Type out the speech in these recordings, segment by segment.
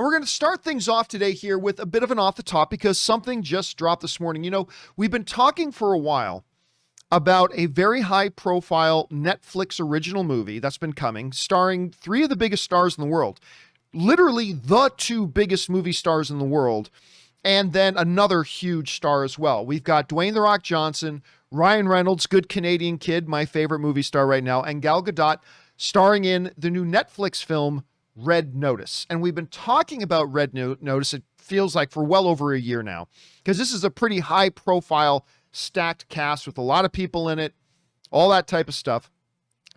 And we're going to start things off today here with a bit of an off the top because something just dropped this morning. You know, we've been talking for a while about a very high profile Netflix original movie that's been coming, starring three of the biggest stars in the world, literally the two biggest movie stars in the world, and then another huge star as well. We've got Dwayne "The Rock" Johnson, Ryan Reynolds, good Canadian kid, my favorite movie star right now, and Gal Gadot starring in the new Netflix film Red Notice. And we've been talking about Red Notice, it feels like, for well over a year now, because this is a pretty high profile stacked cast with a lot of people in it, all that type of stuff.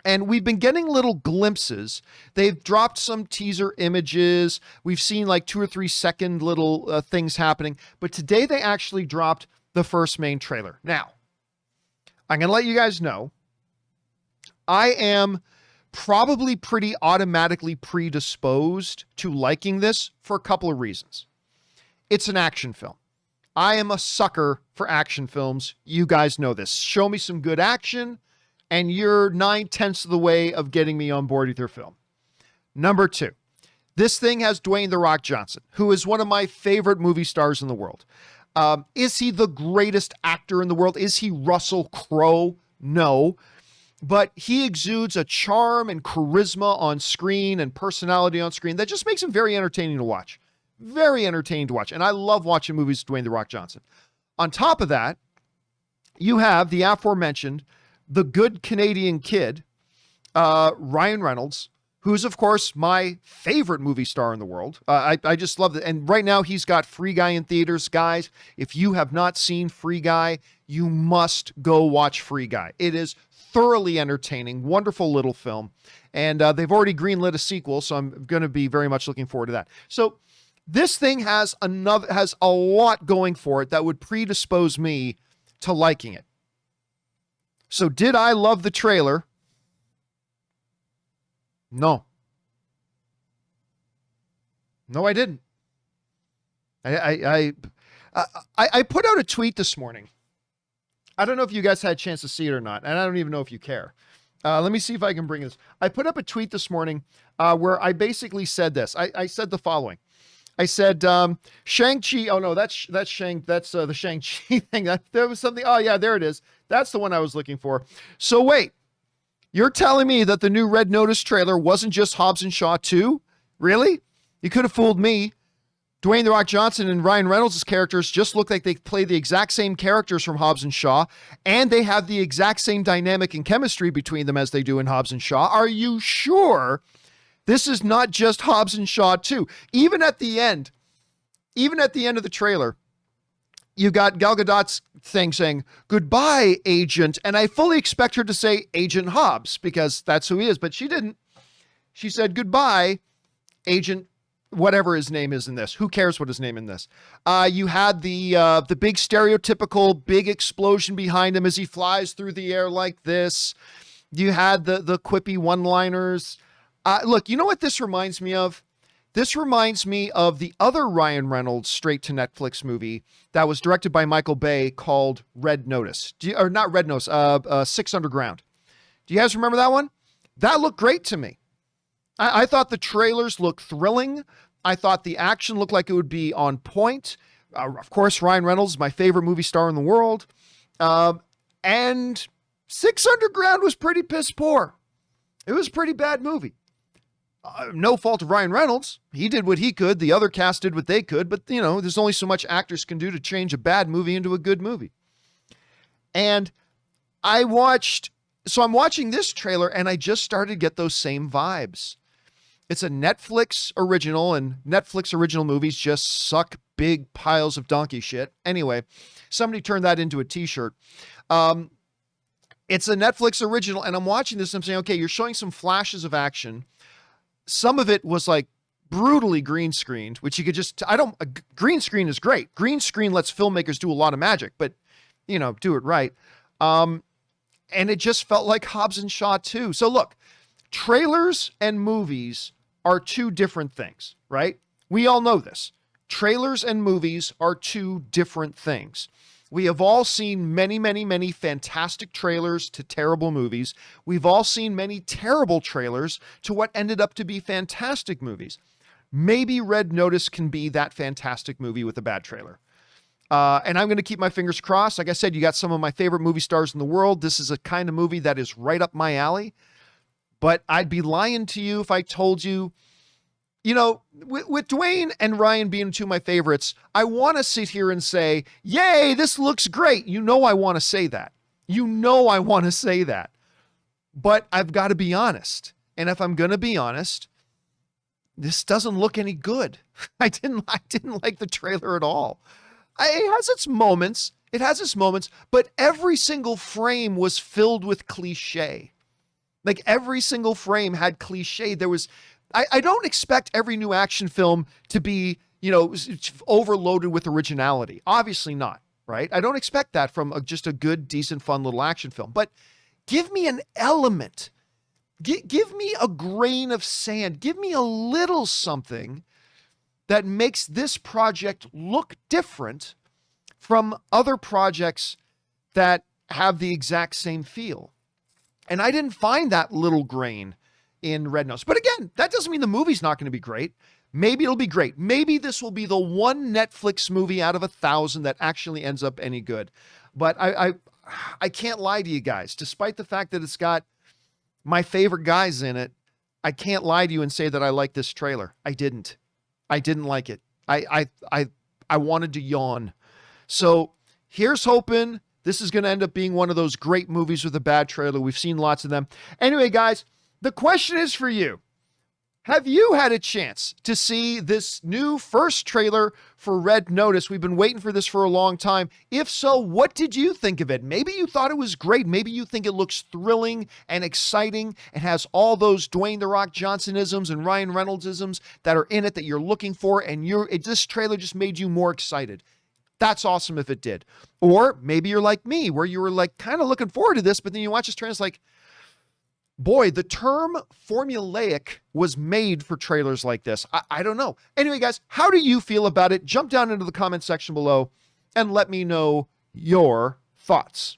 And we've been getting little glimpses. They've dropped some teaser images. We've seen like 2 or 3 second little things happening. But today they actually dropped the first main trailer. Now, I'm going to let you guys know, I am probably pretty automatically predisposed to liking this for a couple of reasons. It's an action film. I am a sucker for action films. You guys know this. Show me some good action, and you're 9/10 of the way of getting me on board with your film. Number 2, this thing has Dwayne "The Rock" Johnson, who is one of my favorite movie stars in the world. Is he the greatest actor in the world? Is he Russell Crowe? No. But he exudes a charm and charisma on screen and personality on screen that just makes him very entertaining to watch. Very entertaining to watch. And I love watching movies with Dwayne "The Rock" Johnson. On top of that, you have the aforementioned, the good Canadian kid, Ryan Reynolds, who's, of course, my favorite movie star in the world. I just love it. And right now he's got Free Guy in theaters. Guys, if you have not seen Free Guy, you must go watch Free Guy. It is thoroughly entertaining, wonderful little film. And they've already greenlit a sequel, so I'm going to be very much looking forward to that. So this thing has a lot going for it that would predispose me to liking it. So did I love the trailer? No. No, I didn't. I put out a tweet this morning. I don't know if you guys had a chance to see it or not, and I don't even know if you care. Let me see if I can bring this. I put up a tweet this morning where I basically said this. I said the following. I said, Shang-Chi. Oh no, that's the Shang-Chi thing. There was something. Oh yeah, there it is. That's the one I was looking for. So wait, you're telling me that the new Red Notice trailer wasn't just Hobbs and Shaw 2? Really? You could have fooled me. Dwayne "The Rock" Johnson and Ryan Reynolds' characters just look like they play the exact same characters from Hobbs and Shaw, and they have the exact same dynamic and chemistry between them as they do in Hobbs and Shaw. Are you sure this is not just Hobbs and Shaw 2? Even at the end of the trailer, you got Gal Gadot's thing saying, "Goodbye, Agent," and I fully expect her to say Agent Hobbs because that's who he is, but she didn't. She said, "Goodbye, Agent," whatever his name is in this. Who cares what his name in this? You had the big stereotypical big explosion behind him as he flies through the air like this. You had the quippy one-liners. Look, you know what this reminds me of? This reminds me of the other Ryan Reynolds straight-to-Netflix movie that was directed by Michael Bay called Red Notice. Or not Red Notice, 6 Underground. Do you guys remember that one? That looked great to me. I thought the trailers looked thrilling. I thought the action looked like it would be on point. Of course, Ryan Reynolds is my favorite movie star in the world. And 6 Underground was pretty piss poor. It was a pretty bad movie. No fault of Ryan Reynolds. He did what he could. The other cast did what they could. But, you know, there's only so much actors can do to change a bad movie into a good movie. And I'm watching this trailer and I just started to get those same vibes. It's a Netflix original, and Netflix original movies just suck big piles of donkey shit. Anyway, somebody turned that into a t-shirt. It's a Netflix original, and I'm watching this and I'm saying, okay, you're showing some flashes of action. Some of it was like brutally green screened, which you could just, green screen is great. Green screen lets filmmakers do a lot of magic, but, you know, do it right. And it just felt like Hobbs and Shaw 2. So look, trailers and movies are two different things, right? We all know this. Trailers and movies are two different things. We have all seen many, many, many fantastic trailers to terrible movies. We've all seen many terrible trailers to what ended up to be fantastic movies. maybe Red Notice can be that fantastic movie with a bad trailer. And I'm going to keep my fingers crossed. Like I said, you got some of my favorite movie stars in the world. This is a kind of movie that is right up my alley. But I'd be lying to you if I told you, with Dwayne and Ryan being two of my favorites, I want to sit here and say, yay, this looks great. I want to say that. I want to say that. But I've got to be honest. And if I'm going to be honest, this doesn't look any good. I didn't like the trailer at all. It has its moments, but every single frame was filled with cliche. Like every single frame had cliche. I don't expect every new action film to be, overloaded with originality. Obviously not, right? I don't expect that from just a good, decent, fun little action film. But give me an element. Give me a grain of sand. Give me a little something that makes this project look different from other projects that have the exact same feel. And I didn't find that little grain in Red Notice. But again, that doesn't mean the movie's not going to be great. Maybe it'll be great. Maybe this will be the one Netflix movie out of 1,000 that actually ends up any good. But I can't lie to you guys. Despite the fact that it's got my favorite guys in it, I can't lie to you and say that I like this trailer. I didn't like it. I wanted to yawn. So here's hoping this is going to end up being one of those great movies with a bad trailer. We've seen lots of them. Anyway, guys, the question is for you. Have you had a chance to see this new first trailer for Red Notice? We've been waiting for this for a long time. If so, what did you think of it? Maybe you thought it was great. Maybe you think it looks thrilling and exciting and has all those Dwayne "The Rock" Johnson-isms and Ryan Reynolds-isms that are in it that you're looking for, and this trailer just made you more excited. That's awesome if it did. Or maybe you're like me, where you were like kind of looking forward to this, but then you watch this trailer, it's like, boy, the term formulaic was made for trailers like this. I don't know. Anyway, guys, how do you feel about it? Jump down into the comment section below and let me know your thoughts.